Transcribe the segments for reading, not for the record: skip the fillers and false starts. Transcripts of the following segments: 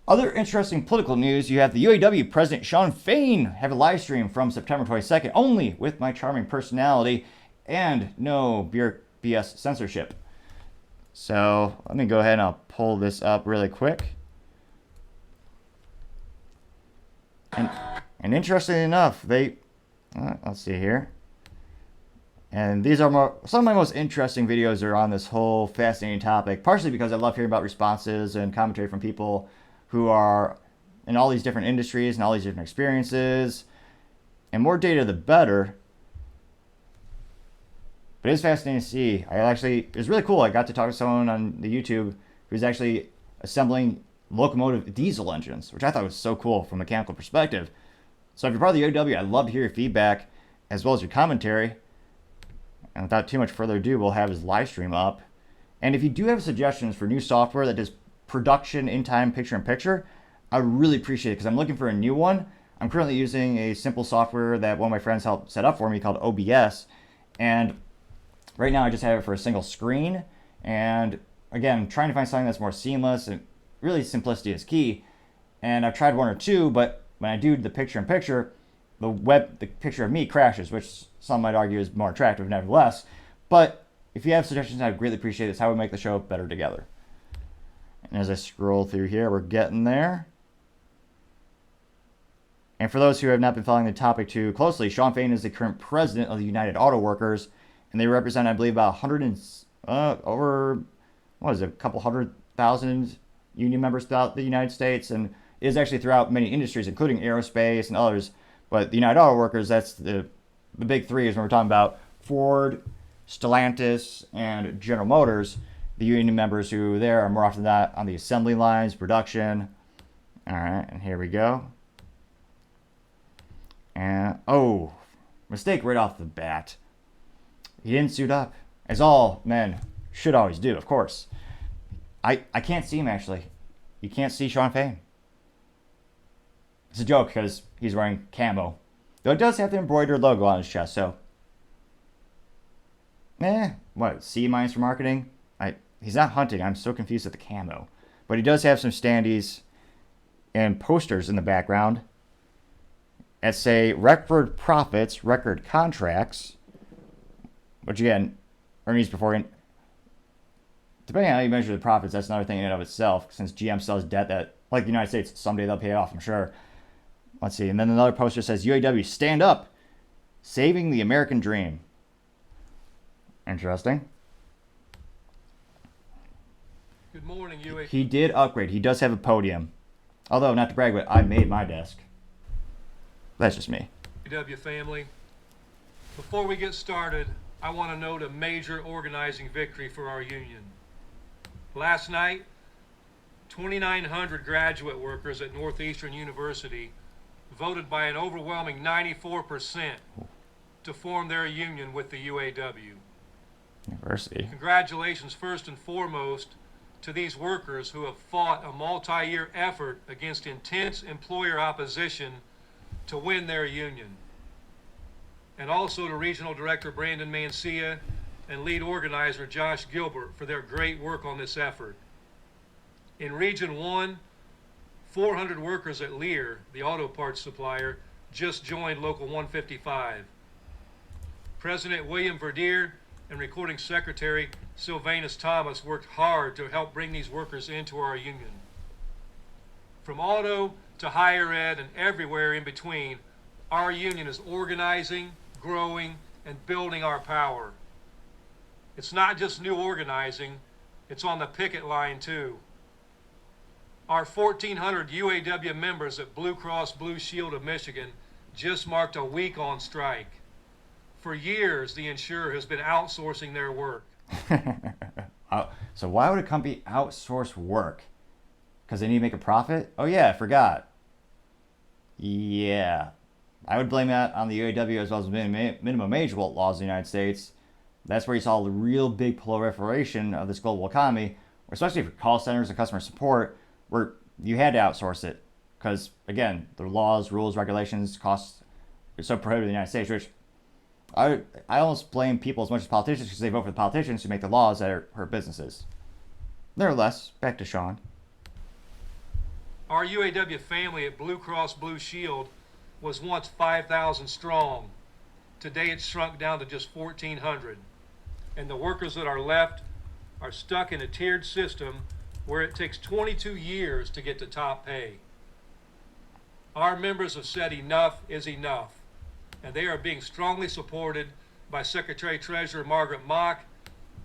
Other interesting political news, you have the UAW President Shawn Fain have a live stream from September 22nd, only with my charming personality and no BS censorship. So let me go ahead and I'll pull this up really quick. And interestingly enough, let's see here. And these are some of my most interesting videos are on this whole fascinating topic, partially because I love hearing about responses and commentary from people who are in all these different industries and all these different experiences. And more data, the better. But it's fascinating to see. It was really cool. I got to talk to someone on the YouTube who's actually assembling locomotive diesel engines, which I thought was so cool from a mechanical perspective. So if you're part of the UAW, I'd love to hear your feedback as well as your commentary. And without too much further ado, we'll have his live stream up. And if you do have suggestions for new software that does production in time, picture-in-picture, I would really appreciate it because I'm looking for a new one. I'm currently using a simple software that one of my friends helped set up for me called OBS. And right now I just have it for a single screen. And again, trying to find something that's more seamless and really simplicity is key. And I've tried one or two, but when I do the picture-in-picture, the picture of me crashes, which some might argue is more attractive nevertheless. But if you have suggestions, I'd greatly appreciate it. It's how we make the show better together. And as I scroll through here, we're getting there. And for those who have not been following the topic too closely, Shawn Fain is the current president of the United Auto Workers, and they represent, I believe, about a couple 100,000 union members throughout the United States, and is actually throughout many industries, including aerospace and others. But the United Auto Workers, that's the big three is when we're talking about Ford, Stellantis, and General Motors. The union members who there are more often than not on the assembly lines, production. All right, and here we go. And, mistake right off the bat. He didn't suit up, as all men should always do, of course. I can't see him, actually. You can't see Shawn Fain. It's a joke because he's wearing camo. Though it does have the embroidered logo on his chest, so. C- for marketing? He's not hunting. I'm so confused with the camo. But he does have some standees and posters in the background that say record profits, record contracts, which again, earnings before. Depending on how you measure the profits, that's another thing in and of itself, since GM sells debt that, like the United States, someday they'll pay off, I'm sure. Let's see. And then another poster says, UAW, stand up, saving the American dream. Interesting. Good morning, UAW. He did upgrade. He does have a podium. Although, not to brag, but I made my desk. That's just me. UAW family, before we get started, I want to note a major organizing victory for our union. Last night, 2,900 graduate workers at Northeastern University voted by an overwhelming 94% to form their union with the UAW. University. Congratulations first and foremost to these workers who have fought a multi-year effort against intense employer opposition to win their union. And also to Regional Director Brandon Mancia and Lead Organizer Josh Gilbert for their great work on this effort. In Region 1, 400 workers at Lear, the auto parts supplier, just joined Local 155. President William Verdier and Recording Secretary Sylvanus Thomas worked hard to help bring these workers into our union. From auto to higher ed and everywhere in between, our union is organizing, growing, and building our power. It's not just new organizing, it's on the picket line too. Our 1,400 UAW members at Blue Cross Blue Shield of Michigan just marked a week on strike. For years, the insurer has been outsourcing their work. So why would a company outsource work? Because they need to make a profit? Oh yeah, I forgot. Yeah. I would blame that on the UAW as well as minimum wage laws in the United States. That's where you saw the real big proliferation of this global economy, especially for call centers and customer support, where you had to outsource it. Because, again, the laws, rules, regulations, costs are so prohibitive in the United States, which I almost blame people as much as politicians because they vote for the politicians who make the laws that hurt businesses. Nevertheless, back to Shawn. Our UAW family at Blue Cross Blue Shield was once 5,000 strong. Today it's shrunk down to just 1,400. And the workers that are left are stuck in a tiered system where it takes 22 years to get to top pay. Our members have said enough is enough, and they are being strongly supported by Secretary Treasurer Margaret Mock,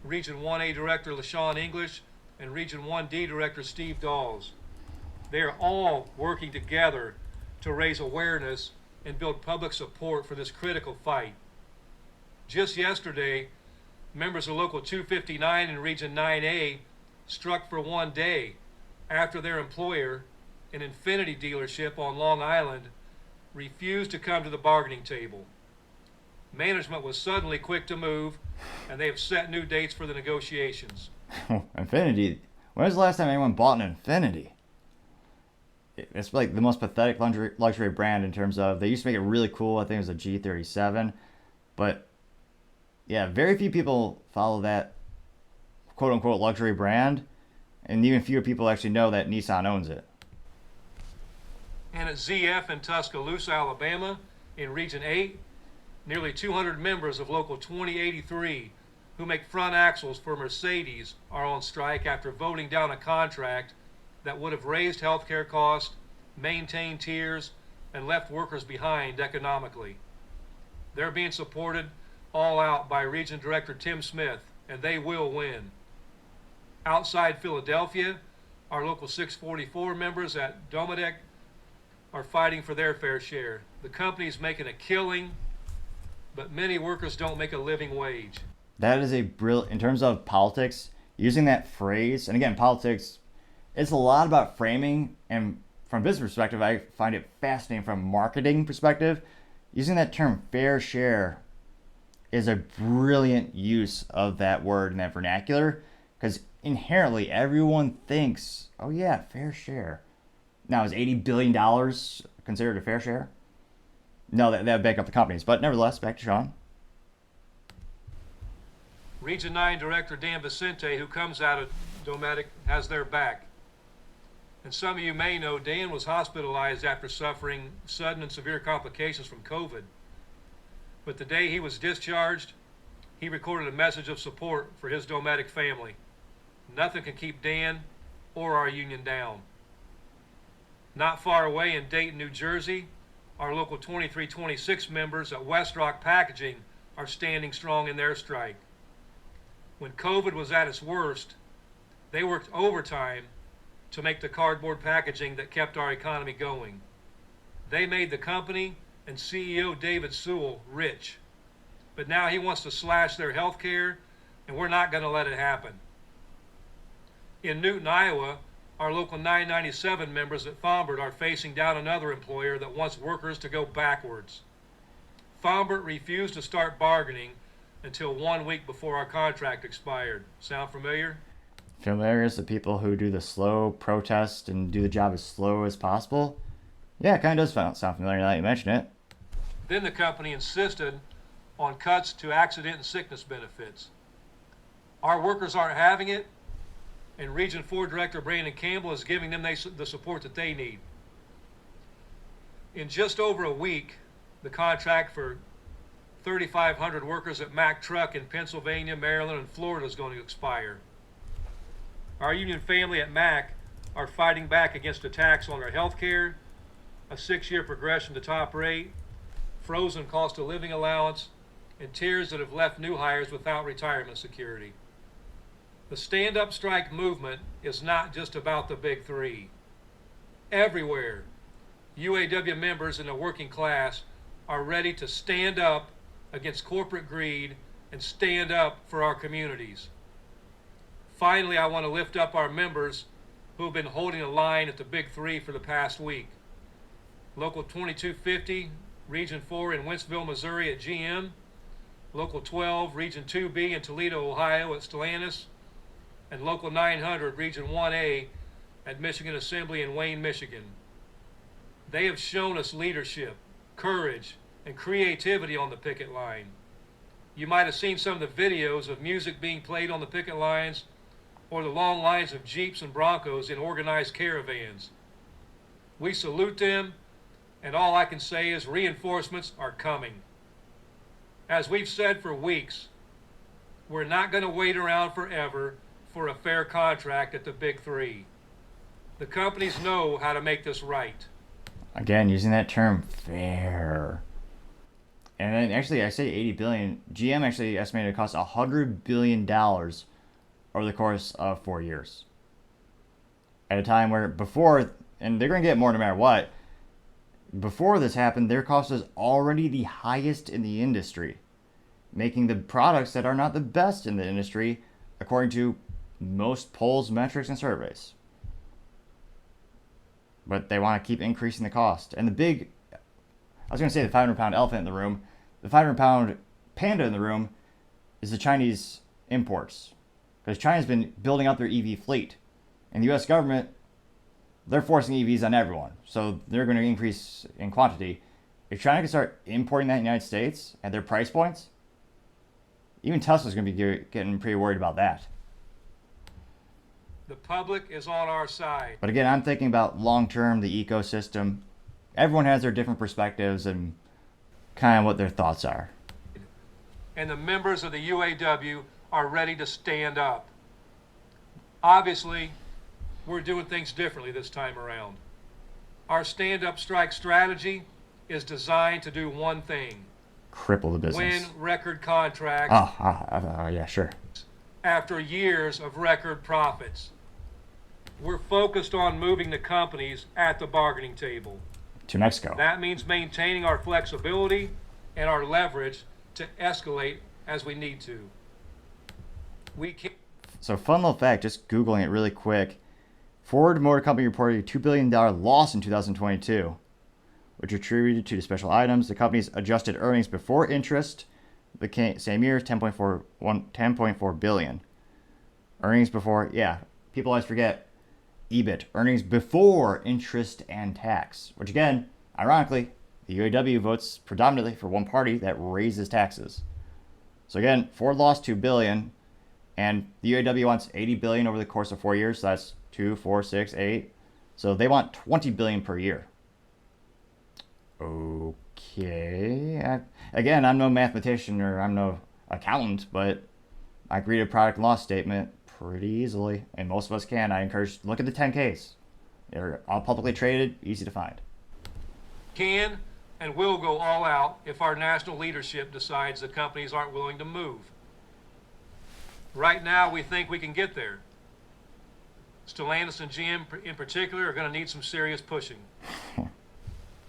Region 1A Director LaShawn English, and Region 1D Director Steve Dawes. They are all working together to raise awareness and build public support for this critical fight. Just yesterday, members of Local 259 in Region 9A struck for one day after their employer, an Infiniti dealership on Long Island, refused to come to the bargaining table. Management was suddenly quick to move, and they have set new dates for the negotiations. Infiniti? When was the last time anyone bought an Infiniti? It's like the most pathetic luxury brand in terms of, they used to make it really cool. I think it was a G37. But yeah, very few people follow that quote unquote luxury brand. And even fewer people actually know that Nissan owns it. And at ZF in Tuscaloosa, Alabama, in Region 8, nearly 200 members of Local 2083 who make front axles for Mercedes are on strike after voting down a contract that would have raised healthcare costs, maintained tiers, and left workers behind economically. They're being supported all out by Region Director Tim Smith, and they will win. Outside Philadelphia, our Local 644 members at Domodek are fighting for their fair share. The company's making a killing, but many workers don't make a living wage. That is a brilliant, in terms of politics, using that phrase, and again, politics, it's a lot about framing, and from a business perspective, I find it fascinating from a marketing perspective. Using that term fair share is a brilliant use of that word and that vernacular, because inherently everyone thinks, oh yeah, fair share. Now, is $80 billion considered a fair share? No, that would back up the companies. But nevertheless, back to Shawn. Region 9 Director Dan Vicente, who comes out of Domatic, has their back. And some of you may know Dan was hospitalized after suffering sudden and severe complications from COVID. But the day he was discharged, he recorded a message of support for his Domatic family. Nothing can keep Dan or our union down. Not far away in Dayton, New Jersey, our Local 2326 members at West Rock Packaging are standing strong in their strike. When COVID was at its worst, they worked overtime to make the cardboard packaging that kept our economy going. They made the company and CEO David Sewell rich. But now he wants to slash their health care, and we're not going to let it happen. In Newton, Iowa, our Local 997 members at Fombert are facing down another employer that wants workers to go backwards. Fombert refused to start bargaining until 1 week before our contract expired. Sound familiar? Familiar is the people who do the slow protest and do the job as slow as possible. Yeah, it kind of does sound familiar now that you mention it. Then the company insisted on cuts to accident and sickness benefits. Our workers aren't having it, and Region 4 Director Brandon Campbell is giving them the support that they need. In just over a week, the contract for 3,500 workers at Mack Truck in Pennsylvania, Maryland, and Florida is going to expire. Our union family at Mack are fighting back against attacks on our health care, a 6-year progression to top rate, frozen cost of living allowance, and tiers that have left new hires without retirement security. The stand-up strike movement is not just about the big three. Everywhere, UAW members in the working class are ready to stand up against corporate greed and stand up for our communities. Finally, I want to lift up our members who have been holding the line at the big three for the past week. Local 2250, Region 4 in Wentzville, Missouri at GM. Local 12, Region 2B in Toledo, Ohio at Stellantis. And Local 900, Region 1A at Michigan Assembly in Wayne, Michigan. They have shown us leadership, courage, and creativity on the picket line. You might have seen some of the videos of music being played on the picket lines, or the long lines of Jeeps and Broncos in organized caravans. We salute them, and all I can say is reinforcements are coming. As we've said for weeks, we're not going to wait around forever for a fair contract at the Big Three. The companies know how to make this right. Again, using that term, fair. And then actually, I say 80 billion. GM actually estimated it cost $100 billion over the course of 4 years. At a time where before, and they're going to get more no matter what, before this happened, their cost was already the highest in the industry, making the products that are not the best in the industry, according to most polls, metrics, and surveys. But they want to keep increasing the cost. And I was going to say the 500-pound elephant in the room, the 500-pound panda in the room is the Chinese imports. Because China's been building up their EV fleet. And the U.S. government, they're forcing EVs on everyone. So they're going to increase in quantity. If China can start importing that in the United States at their price points, even Tesla's going to be getting pretty worried about that. The public is on our side. But again, I'm thinking about long-term, the ecosystem. Everyone has their different perspectives and kind of what their thoughts are. And the members of the UAW are ready to stand up. Obviously, we're doing things differently this time around. Our stand-up strike strategy is designed to do one thing. Cripple the business. Win record contracts. Yeah, sure. After years of record profits. We're focused on moving the companies at the bargaining table. To Mexico. That means maintaining our flexibility and our leverage to escalate as we need to. So fun little fact, just Googling it really quick. Ford Motor Company reported a $2 billion loss in 2022, which attributed to the special items. The company's adjusted earnings before interest the same year, 10.4 billion. Earnings before, people always forget EBIT, earnings before interest and tax, which again, ironically, the UAW votes predominantly for one party that raises taxes. So again, Ford lost $2 billion, and the UAW wants $80 billion over the course of 4 years. So that's 2, 4, 6, 8. So they want $20 billion per year. Okay. Again, I'm no mathematician or I'm no accountant, but I can read a product and loss statement pretty easily, and most of us can. I encourage, look at the 10Ks. They're all publicly traded, easy to find. Can and will go all out if our national leadership decides the companies aren't willing to move. Right now, we think we can get there. Stellantis and GM in particular are going to need some serious pushing.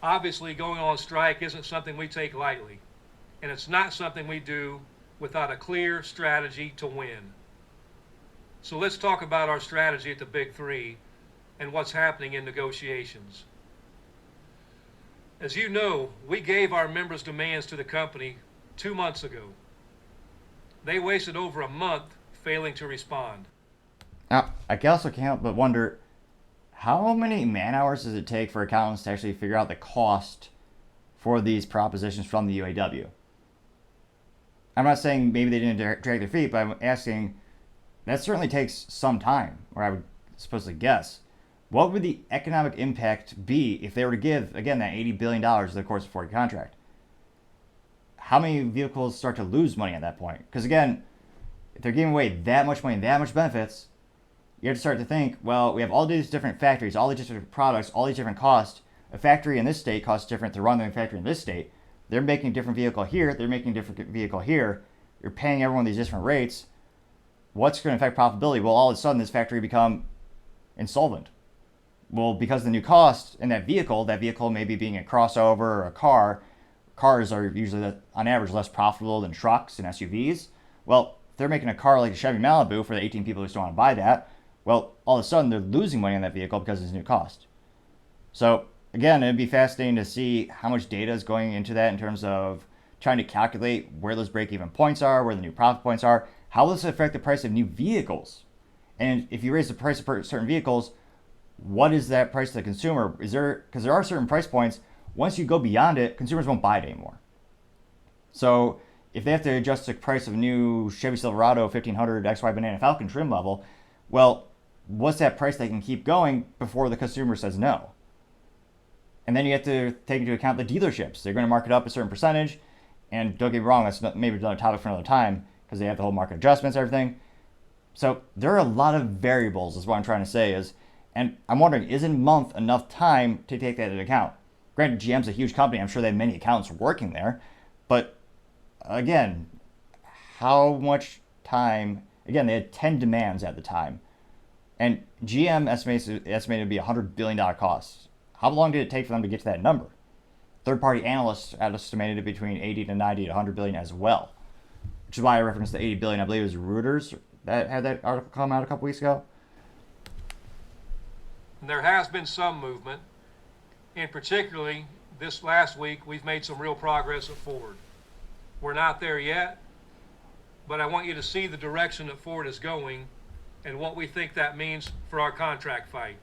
Obviously, going on strike isn't something we take lightly, and it's not something we do without a clear strategy to win. So let's talk about our strategy at the Big Three and what's happening in negotiations. As you know, we gave our members' demands to the company 2 months ago. They wasted over a month failing to respond. Now, I also can't help but wonder, how many man hours does it take for accountants to actually figure out the cost for these propositions from the UAW? I'm not saying maybe they didn't drag their feet, but I'm asking, that certainly takes some time, or I would supposedly guess. What would the economic impact be if they were to give, again, that $80 billion over the course of a 4-year contract? How many vehicles start to lose money at that point? Because again, if they're giving away that much money, that much benefits, you have to start to think, well, we have all these different factories, all these different products, all these different costs. A factory in this state costs different to run than a factory in this state. They're making a different vehicle here. They're making a different vehicle here. You're paying everyone these different rates. What's going to affect profitability? Well, all of a sudden, this factory become insolvent. Well, because of the new cost in that vehicle maybe being a crossover or a car. Cars are usually, on average, less profitable than trucks and SUVs. Well, if they're making a car like a Chevy Malibu for the 18 people who still want to buy that, well, all of a sudden, they're losing money on that vehicle because of this new cost. So, again, it'd be fascinating to see how much data is going into that in terms of trying to calculate where those break-even points are, where the new profit points are. How will this affect the price of new vehicles? And if you raise the price of certain vehicles, what is that price to the consumer? Because there are certain price points, once you go beyond it, consumers won't buy it anymore. So if they have to adjust the price of a new Chevy Silverado 1500 XY Banana Falcon trim level, well, what's that price they can keep going before the consumer says no? And then you have to take into account the dealerships. They're going to mark it up a certain percentage. And don't get me wrong, that's maybe another topic for another time because they have the whole market adjustments and everything. So there are a lot of variables is what I'm trying to say is, and I'm wondering, is a month enough time to take that into account? Granted, GM's a huge company. I'm sure they have many accountants working there. But again, how much time? Again, they had 10 demands at the time. And GM estimated to be $100 billion cost. How long did it take for them to get to that number? Third-party analysts estimated it between 80 to 90 to 100 billion as well, which is why I referenced the 80 billion. I believe it was Reuters that had that article come out a couple weeks ago. There has been some movement, and particularly this last week, we've made some real progress at Ford. We're not there yet, but I want you to see the direction that Ford is going and what we think that means for our contract fight.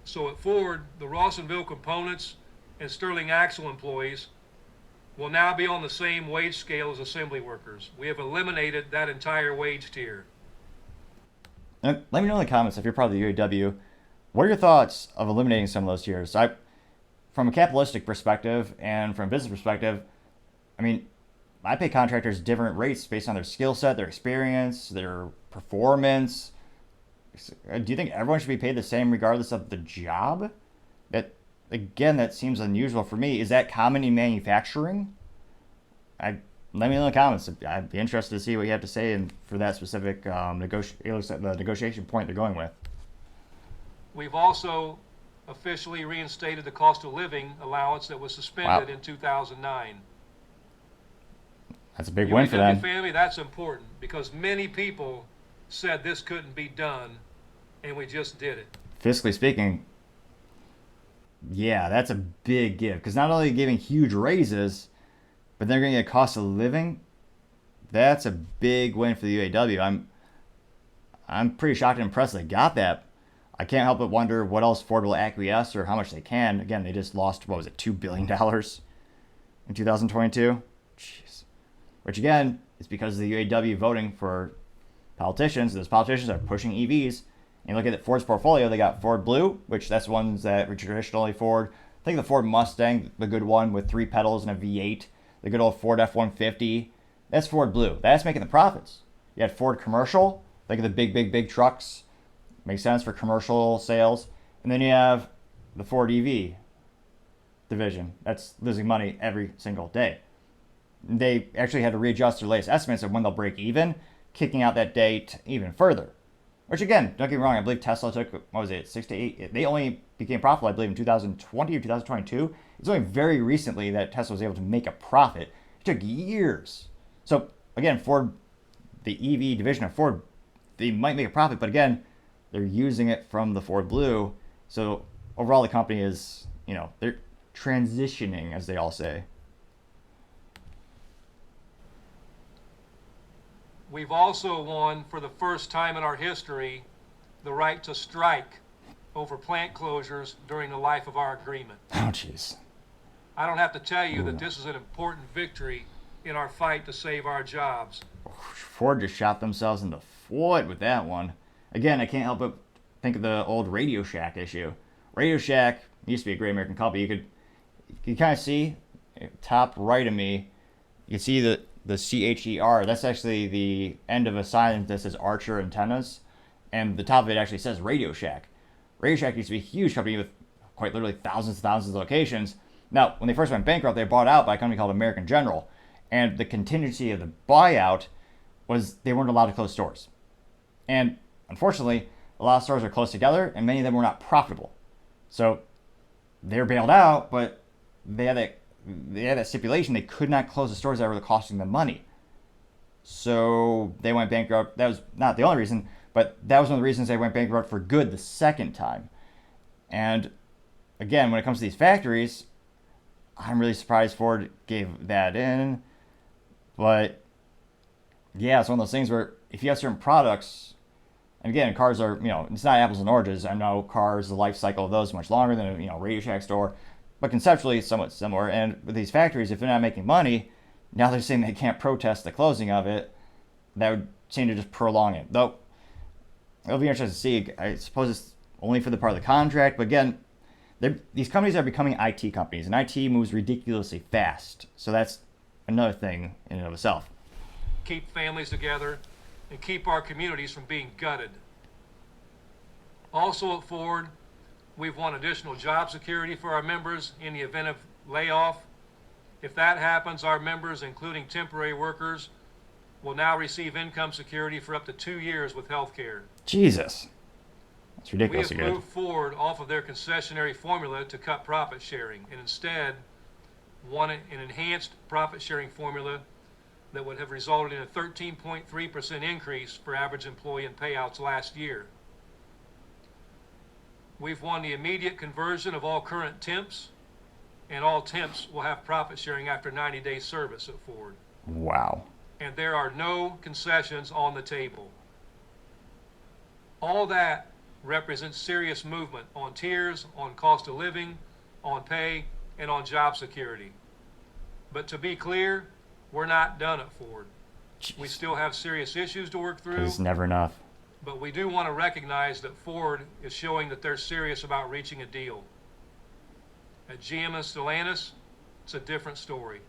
So at Ford, the Rawsonville components and Sterling Axle employees will now be on the same wage scale as assembly workers. We have eliminated that entire wage tier. And let me know in the comments if you're part of the UAW. What are your thoughts of eliminating some of those tiers? From a capitalistic perspective and from a business perspective, I mean, I pay contractors different rates based on their skill set, their experience, their performance. Do you think everyone should be paid the same regardless of the job? That seems unusual for me. Is that common in manufacturing? Let me know in the comments. I'd be interested to see what you have to say and for that specific the negotiation point they're going with. We've also officially reinstated the cost of living allowance that was suspended in 2009. That's a big win for them. Family, that's important because many people said this couldn't be done, and we just did it. Fiscally speaking, yeah, that's a big give because not only giving huge raises, but they're going to get a cost of living. That's a big win for the UAW. I'm pretty shocked and impressed they got that. I can't help but wonder what else Ford will acquiesce or how much they can. Again, they just lost, what was it, $2 billion in 2022? Jeez. Which, again, is because of the UAW voting for politicians. Those politicians are pushing EVs. And you look at Ford's portfolio, they got Ford Blue, which that's ones that were traditionally Ford. I think the Ford Mustang, the good one with 3 pedals and a V8. The good old Ford F-150. That's Ford Blue. That's making the profits. You had Ford Commercial. Think of the big trucks. Makes sense for commercial sales. And then you have the Ford EV division. That's losing money every single day. They actually had to readjust their latest estimates of when they'll break even, kicking out that date even further. Which again, don't get me wrong, I believe Tesla took, 6 to 8. They only became profitable, I believe, in 2020 or 2022. It's only very recently that Tesla was able to make a profit. It took years. So again, Ford, the EV division of Ford, they might make a profit, but again, they're using it from the Ford Blue. So overall, the company is, they're transitioning, as they all say. We've also won, for the first time in our history, the right to strike over plant closures during the life of our agreement. Oh, jeez. I don't have to tell you that this is an important victory in our fight to save our jobs. Ford just shot themselves in the foot with that one. Again, I can't help but think of the old Radio Shack issue. Radio Shack used to be a great American company. You could kind of see, top right of me, you can see the CHER. That's actually the end of a sign that says Archer Antennas. And the top of it actually says Radio Shack. Radio Shack used to be a huge company with quite literally thousands and thousands of locations. Now, when they first went bankrupt, they were bought out by a company called American General. And the contingency of the buyout was they weren't allowed to close stores. And unfortunately, a lot of stores are close together, and many of them were not profitable. So they were bailed out, but they had that stipulation they could not close the stores that were costing them money. So they went bankrupt. That was not the only reason, but that was one of the reasons they went bankrupt for good the second time. And again, when it comes to these factories, I'm really surprised Ford gave that in. But yeah, it's one of those things where if you have certain products, and again, cars are, it's not apples and oranges. I know cars, the life cycle of those is much longer than a, Radio Shack store, but conceptually it's somewhat similar. And with these factories, if they're not making money, now they're saying they can't protest the closing of it. That would seem to just prolong it. Though, it'll be interesting to see. I suppose it's only for the part of the contract, but again, these companies are becoming IT companies, and IT moves ridiculously fast. So that's another thing in and of itself. Keep families together and keep our communities from being gutted. Also at Ford, we've won additional job security for our members in the event of layoff. If that happens, our members, including temporary workers, will now receive income security for up to 2 years with health care. Jesus. That's We ridiculously have good. moved Ford off of their concessionary formula to cut profit sharing, and instead want an enhanced profit sharing formula that would have resulted in a 13.3% increase for average employee in payouts last year. We've won the immediate conversion of all current temps, and all temps will have profit sharing after 90 days service at Ford. Wow. And there are no concessions on the table. All that represents serious movement on tiers, on cost of living, on pay, and on job security. But to be clear, we're not done at Ford. We still have serious issues to work through, It's never enough. but we do want to recognize that Ford is showing that they're serious about reaching a deal. At GM and Stellantis, it's a different story.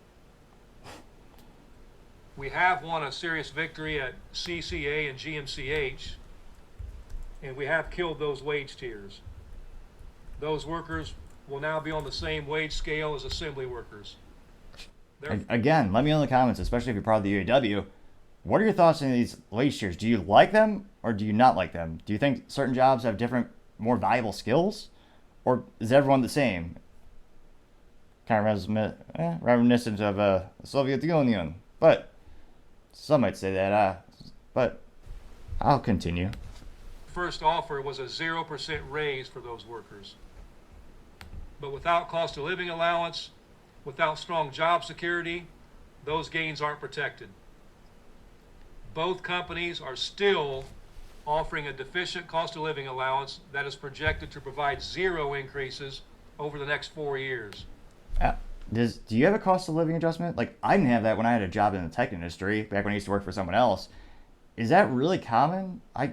We have won a serious victory at CCA and GMCH, and we have killed those wage tiers. Those workers will now be on the same wage scale as assembly workers. Again, let me know in the comments, especially if you're part of the UAW. What are your thoughts on these wage tiers? Do you like them or do you not like them? Do you think certain jobs have different, more valuable skills? Or is everyone the same? Kind of reminiscent of the Soviet Union. But some might say that. But I'll continue. First offer was a 0% raise for those workers. But without cost of living allowance, without strong job security, those gains aren't protected. Both companies are still offering a deficient cost of living allowance that is projected to provide 0 increases over the next 4 years. Do you have a cost of living adjustment? Like, I didn't have that when I had a job in the tech industry back when I used to work for someone else. Is that really common? I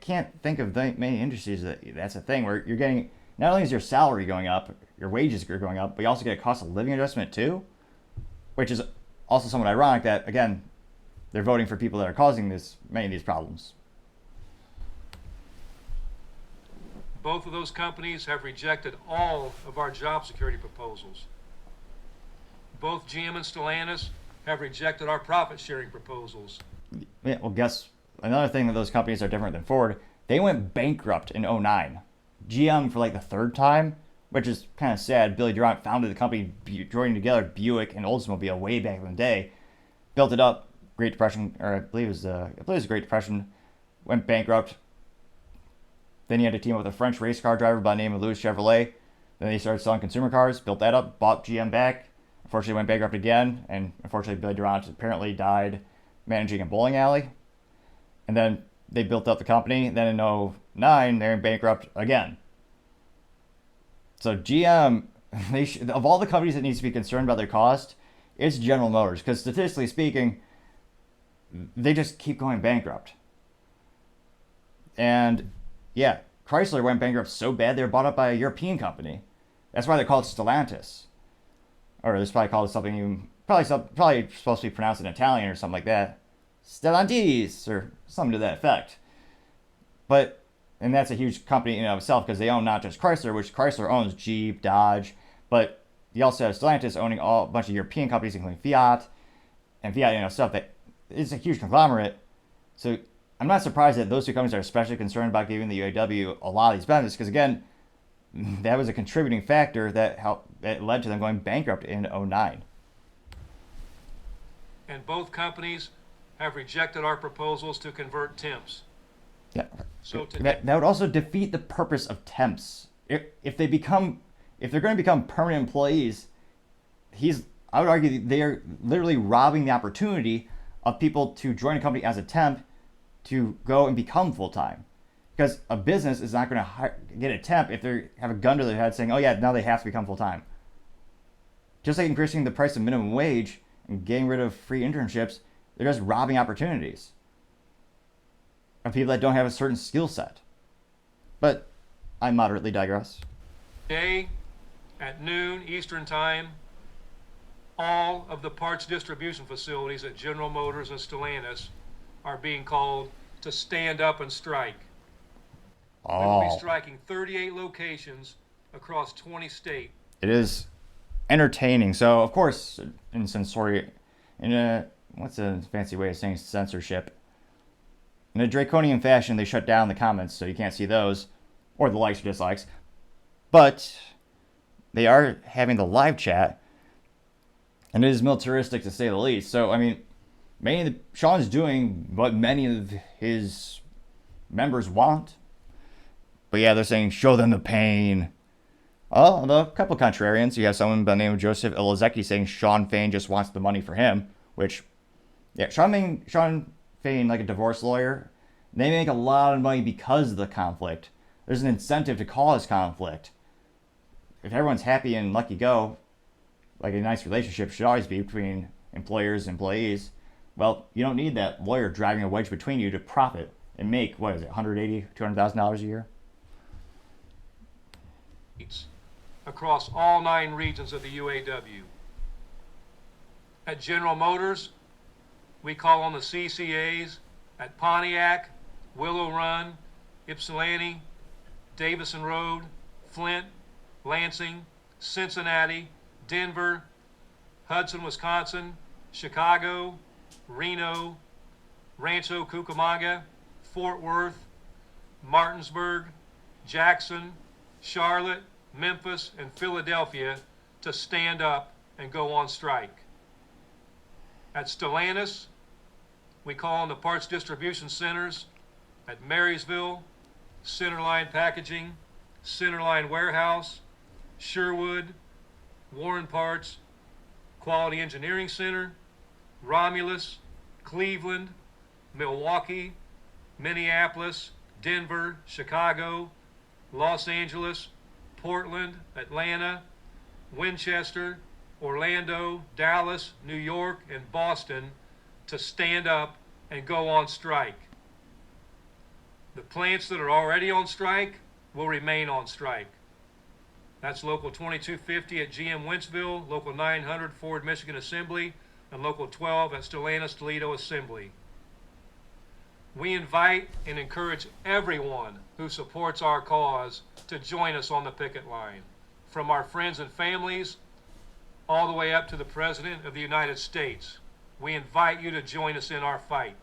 can't think of many industries that's a thing where you're getting, not only is your salary going up, your wages are going up, but you also get a cost of living adjustment too, which is also somewhat ironic that, again, they're voting for people that are causing many of these problems. Both of those companies have rejected all of our job security proposals. Both GM and Stellantis have rejected our profit sharing proposals. Yeah, well, guess another thing that those companies are different than Ford. They went bankrupt in 2009. GM for like the third time, which is kind of sad. Billy Durant founded the company, joining together Buick and Oldsmobile way back in the day, built it up. Great Depression, or I believe it was the Great Depression, went bankrupt. Then he had to team up with a French race car driver by the name of Louis Chevrolet. Then they started selling consumer cars, built that up, bought GM back. Unfortunately, went bankrupt again, and unfortunately, Billy Durant apparently died managing a bowling alley. And then they built up the company. Then in 2009, they're in bankrupt again. So GM, of all the companies that needs to be concerned about their cost, it's General Motors, because statistically speaking, they just keep going bankrupt. And yeah, Chrysler went bankrupt so bad they were bought up by a European company. That's why they call it Stellantis. Or it's probably called something even, probably supposed to be pronounced in Italian or something like that. Stellantis, or something to that effect. And that's a huge company in and of itself because they own not just Chrysler, which Chrysler owns Jeep, Dodge, but you also have Stellantis owning a bunch of European companies, including Fiat, and Fiat, stuff that is a huge conglomerate. So I'm not surprised that those two companies are especially concerned about giving the UAW a lot of these benefits because, again, that was a contributing factor that led to them going bankrupt in 2009. And both companies have rejected our proposals to convert temps. Yeah. So that would also defeat the purpose of temps. If they're going to become permanent employees, I would argue that they are literally robbing the opportunity of people to join a company as a temp to go and become full-time. Because a business is not going to get a temp if they have a gun to their head saying, oh yeah, now they have to become full-time. Just like increasing the price of minimum wage and getting rid of free internships, they're just robbing opportunities of people that don't have a certain skill set. But I moderately digress. Today, at noon Eastern Time, all of the parts distribution facilities at General Motors and Stellantis are being called to stand up and strike. We will be striking 38 locations across 20 states. It is entertaining. So, of course, what's a fancy way of saying censorship? In a draconian fashion, they shut down the comments so you can't see those, or the likes or dislikes. But they are having the live chat, and it is militaristic to say the least. So, I mean, Shawn's doing what many of his members want. But yeah, they're saying, show them the pain. Oh, a couple contrarians. You have someone by the name of Joseph Ilozeki saying Shawn Fain just wants the money for him, which, yeah, Shawn Fain, like a divorce lawyer, they make a lot of money because of the conflict. There's an incentive to cause conflict. If everyone's happy and lucky go, like a nice relationship should always be between employers and employees, well, you don't need that lawyer driving a wedge between you to profit and make, what is it, $180,000, $200,000 a year? Across all 9 regions of the UAW. At General Motors, we call on the CCAs at Pontiac, Willow Run, Ypsilanti, Davison Road, Flint, Lansing, Cincinnati, Denver, Hudson, Wisconsin, Chicago, Reno, Rancho Cucamonga, Fort Worth, Martinsburg, Jackson, Charlotte, Memphis, and Philadelphia to stand up and go on strike. At Stellantis, we call on the parts distribution centers at Marysville, Centerline Packaging, Centerline Warehouse, Sherwood, Warren Parts, Quality Engineering Center, Romulus, Cleveland, Milwaukee, Minneapolis, Denver, Chicago, Los Angeles, Portland, Atlanta, Winchester, Orlando, Dallas, New York, and Boston to stand up and go on strike. The plants that are already on strike will remain on strike. That's Local 2250 at GM Wentzville, Local 900 Ford Michigan Assembly, and Local 12 at Stellantis Toledo Assembly. We invite and encourage everyone who supports our cause to join us on the picket line, from our friends and families all the way up to the President of the United States. We invite you to join us in our fight.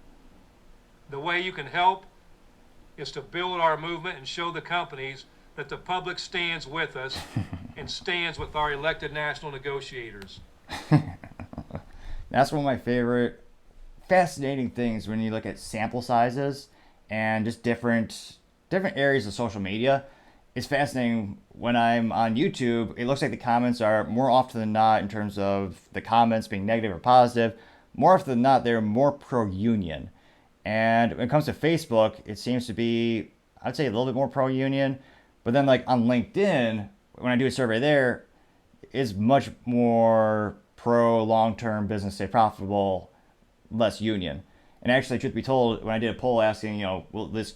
The way you can help is to build our movement and show the companies that the public stands with us and stands with our elected national negotiators. That's one of my favorite fascinating things when you look at sample sizes and just different areas of social media. It's fascinating when I'm on YouTube, it looks like the comments are more often than not, in terms of the comments being negative or positive, more often than not, they're more pro-union. And when it comes to Facebook, it seems to be, I'd say, a little bit more pro-union. But then, like on LinkedIn, when I do a survey there, it's much more pro long-term business, stay profitable, less union. And actually, truth be told, when I did a poll asking, will this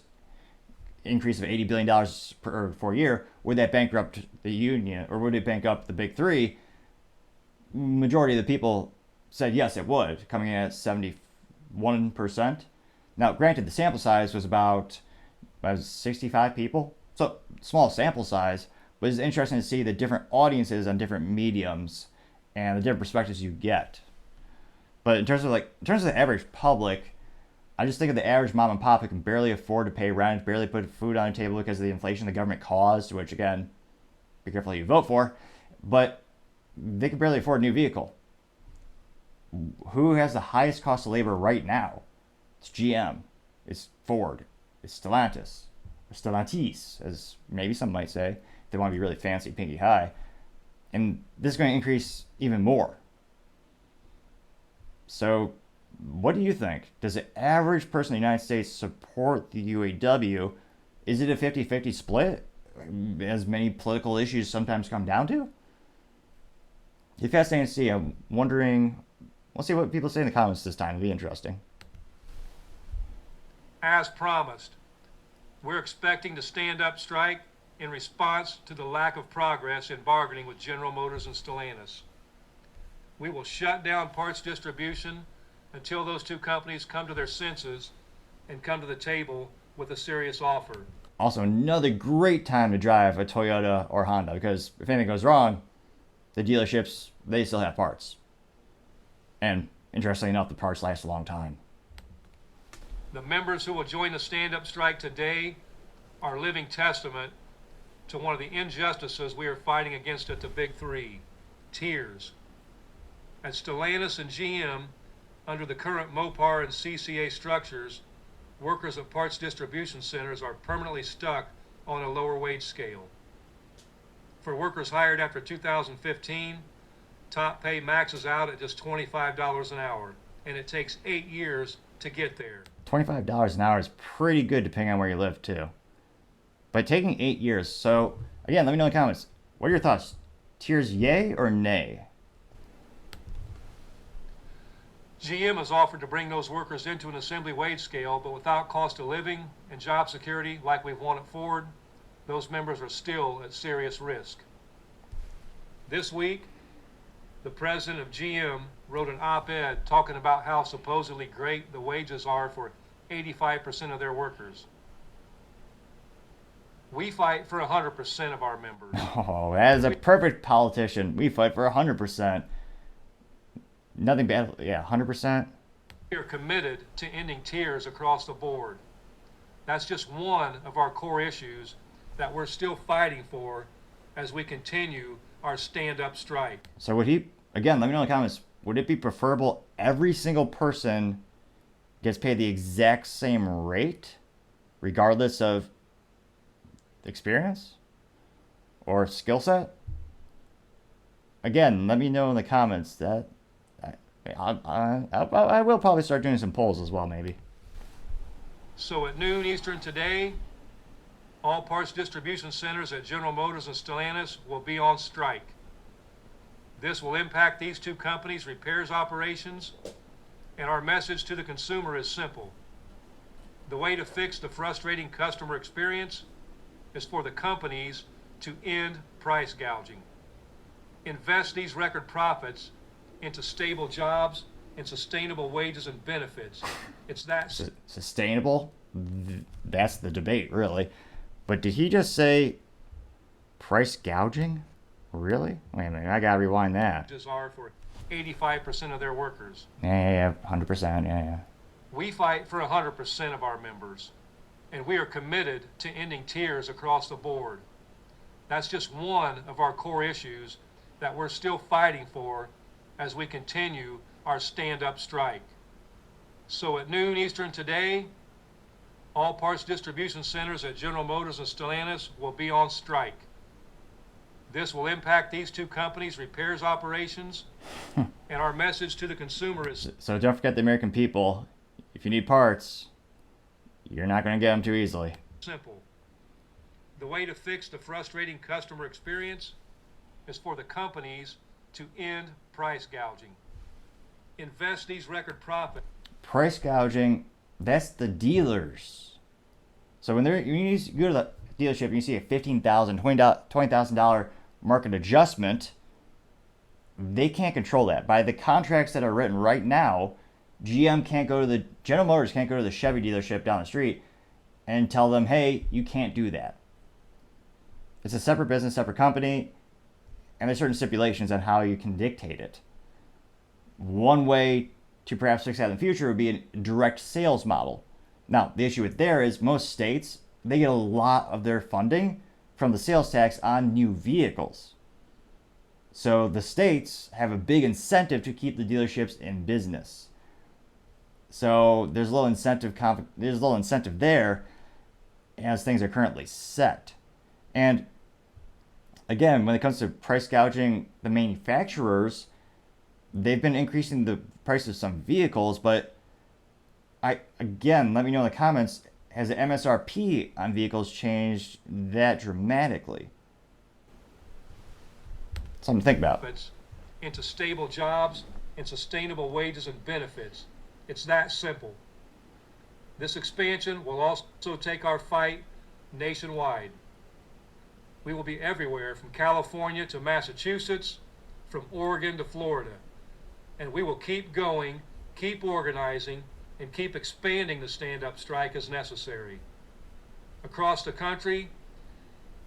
increase of $80 billion per 4 year, would that bankrupt the union, or would it bankrupt the big three? Majority of the people said yes, it would, coming in at 71%. Now, granted, the sample size was about 65 people, so small sample size, but it's interesting to see the different audiences on different mediums and the different perspectives you get. But in terms of the average public, I just think of the average mom and pop who can barely afford to pay rent, barely put food on the table because of the inflation the government caused, which, again, be careful who you vote for, but they can barely afford a new vehicle. Who has the highest cost of labor right now? It's GM, it's Ford, it's Stellantis, or Stellantis, as maybe some might say, if they want to be really fancy, pinky high. And this is going to increase even more. So, what do you think? Does the average person in the United States support the UAW? Is it a 50-50 split, as many political issues sometimes come down to? It's fascinating to see. I'm wondering, we'll see what people say in the comments this time. It'll be interesting. As promised, we're expecting to stand up strike in response to the lack of progress in bargaining with General Motors and Stellantis. We will shut down parts distribution until those two companies come to their senses and come to the table with a serious offer. Also, another great time to drive a Toyota or Honda, because if anything goes wrong, the dealerships, they still have parts. And interestingly enough, the parts last a long time. The members who will join the stand-up strike today are a living testament to one of the injustices we are fighting against at the Big Three: tiers. At Stellantis and GM, under the current Mopar and CCA structures, workers at parts distribution centers are permanently stuck on a lower wage scale. For workers hired after 2015, top pay maxes out at just $25 an hour, and it takes 8 years to get there. $25 an hour is pretty good depending on where you live, too. But taking 8 years, so again, let me know in the comments, what are your thoughts? Tiers yay or nay? GM has offered to bring those workers into an assembly wage scale, but without cost of living and job security like we've won at Ford, those members are still at serious risk. This week, the president of GM wrote an op-ed talking about how supposedly great the wages are for 85% of their workers. We fight for 100% of our members. Oh, as a perfect politician, we fight for 100%. Nothing bad. Yeah, 100%. We are committed to ending tiers across the board. That's just one of our core issues that we're still fighting for as we continue our stand-up strike. So would he, again, let me know in the comments, would it be preferable every single person gets paid the exact same rate, regardless of experience or skill set? Again, let me know in the comments. That I will probably start doing some polls as well, maybe. So at noon Eastern today, all parts distribution centers at General Motors and Stellantis will be on strike. This will impact these two companies' repairs operations, and our message to the consumer is simple. The way to fix the frustrating customer experience is for the companies to end price gouging. Invest these record profits into stable jobs and sustainable wages and benefits. It's that sustainable? That's the debate, really. But did he just say price gouging? Really? Wait a minute, I gotta rewind that. Are for 85% of their workers. Yeah, 100%, yeah. We fight for 100% of our members, and we are committed to ending tiers across the board. That's just one of our core issues that we're still fighting for as we continue our stand-up strike. So at noon Eastern today, all parts distribution centers at General Motors and Stellantis will be on strike. This will impact these two companies' repairs operations, and our message to the consumer is... So don't forget the American people, if you need parts, you're not going to get them too easily. Simple. The way to fix the frustrating customer experience is for the companies to end price gouging. Invest these record profits. Price gouging, that's the dealers. So when you go to the dealership and you see a $15,000, $20,000 market adjustment, they can't control that. By the contracts that are written right now, General Motors can't go to the Chevy dealership down the street and tell them, hey, you can't do that. It's a separate business, separate company, and there's certain stipulations on how you can dictate it. One way to perhaps fix that in the future would be a direct sales model. Now, the issue with there is most states, they get a lot of their funding from the sales tax on new vehicles. So the states have a big incentive to keep the dealerships in business. So there's a little incentive there as things are currently set. And again, when it comes to price gouging, the manufacturers, they've been increasing the price of some vehicles, but let me know in the comments, has the MSRP on vehicles changed that dramatically? Something to think about. Into stable jobs and sustainable wages and benefits. It's that simple. This expansion will also take our fight nationwide. We will be everywhere from California to Massachusetts, from Oregon to Florida. And we will keep going, keep organizing, and keep expanding the stand-up strike as necessary. Across the country,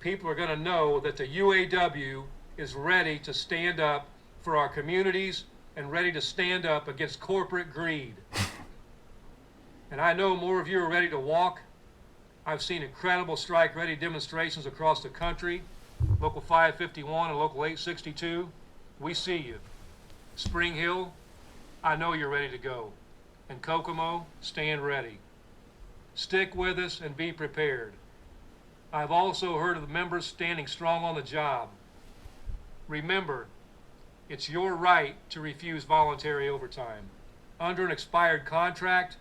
people are going to know that the UAW is ready to stand up for our communities and ready to stand up against corporate greed. And I know more of you are ready to walk. I've seen incredible strike-ready demonstrations across the country. Local 551 and Local 862, we see you. Spring Hill, I know you're ready to go. And Kokomo, stand ready. Stick with us and be prepared. I've also heard of the members standing strong on the job. Remember, it's your right to refuse voluntary overtime. Under an expired contract,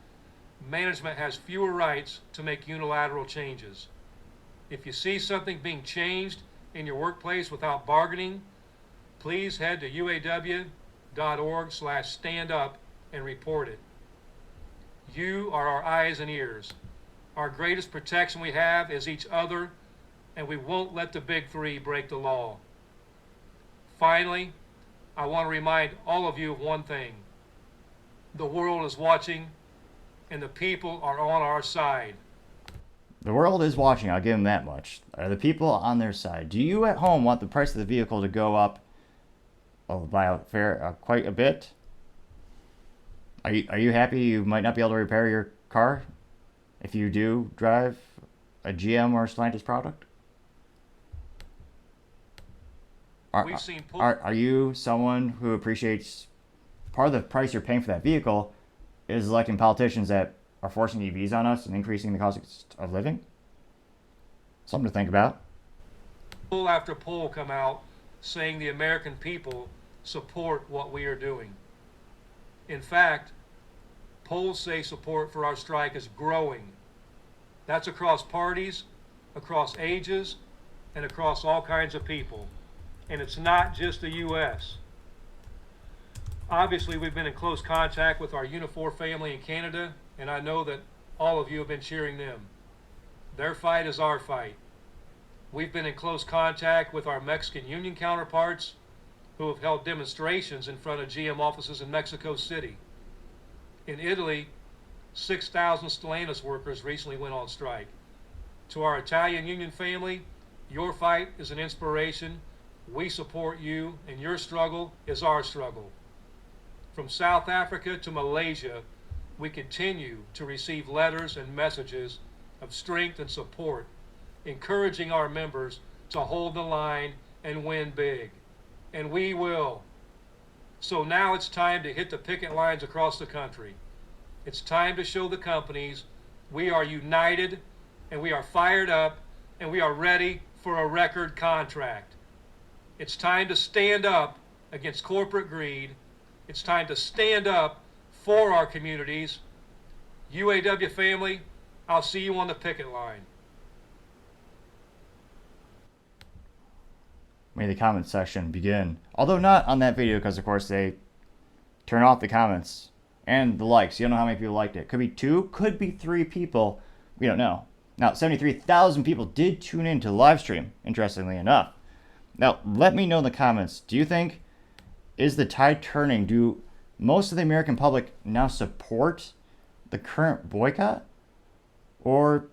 management has fewer rights to make unilateral changes. If you see something being changed in your workplace without bargaining, please head to uaw.org/standup and report it. You are our eyes and ears. Our greatest protection we have is each other, and we won't let the big three break the law. Finally, I want to remind all of you of one thing. The world is watching, and the people are on our side. The world is watching, I'll give them that much. Are the people on their side? Do you at home want the price of the vehicle to go up by quite a bit? Are you happy you might not be able to repair your car if you do drive a GM or Stellantis product? Are you someone who appreciates part of the price you're paying for that vehicle is electing politicians that are forcing EVs on us and increasing the cost of living? Something to think about. Poll after poll come out saying the American people support what we are doing. In fact, polls say support for our strike is growing. That's across parties, across ages, and across all kinds of people. And it's not just the U.S. Obviously, we've been in close contact with our Unifor family in Canada, and I know that all of you have been cheering them. Their fight is our fight. We've been in close contact with our Mexican union counterparts who have held demonstrations in front of GM offices in Mexico City. In Italy, 6,000 Stellantis workers recently went on strike. To our Italian union family, your fight is an inspiration. We support you, and your struggle is our struggle. From South Africa to Malaysia, we continue to receive letters and messages of strength and support, encouraging our members to hold the line and win big. And we will. So now it's time to hit the picket lines across the country. It's time to show the companies we are united, and we are fired up, and we are ready for a record contract. It's time to stand up against corporate greed. It's time to stand up for our communities. UAW family, I'll see you on the picket line. May the comment section begin. Although not on that video, because of course they turn off the comments and the likes. You don't know how many people liked it. Could be 2, could be 3 people. We don't know. Now, 73,000 people did tune in to the live stream, interestingly enough. Now, let me know in the comments, do you think, is the tide turning? Do most of the American public now support the current boycott? Or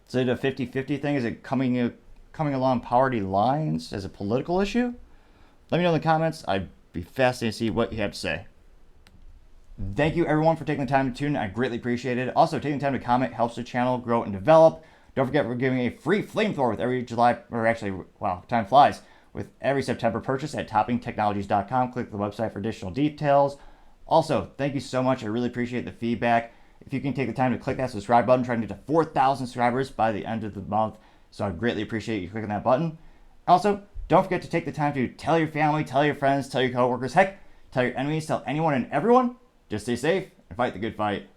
is it a 50-50 thing? Is it coming along party lines as a political issue? Let me know in the comments. I'd be fascinated to see what you have to say. Thank you everyone for taking the time to tune in. I greatly appreciate it. Also, taking the time to comment helps the channel grow and develop. Don't forget we're giving a free flamethrower with every July, or actually, wow, time flies, with every September purchase at toppingtechnologies.com. Click the website for additional details. Also, thank you so much. I really appreciate the feedback. If you can take the time to click that subscribe button, trying to get to 4,000 subscribers by the end of the month. So I'd greatly appreciate you clicking that button. Also, don't forget to take the time to tell your family, tell your friends, tell your coworkers, heck, tell your enemies, tell anyone and everyone. Just stay safe and fight the good fight.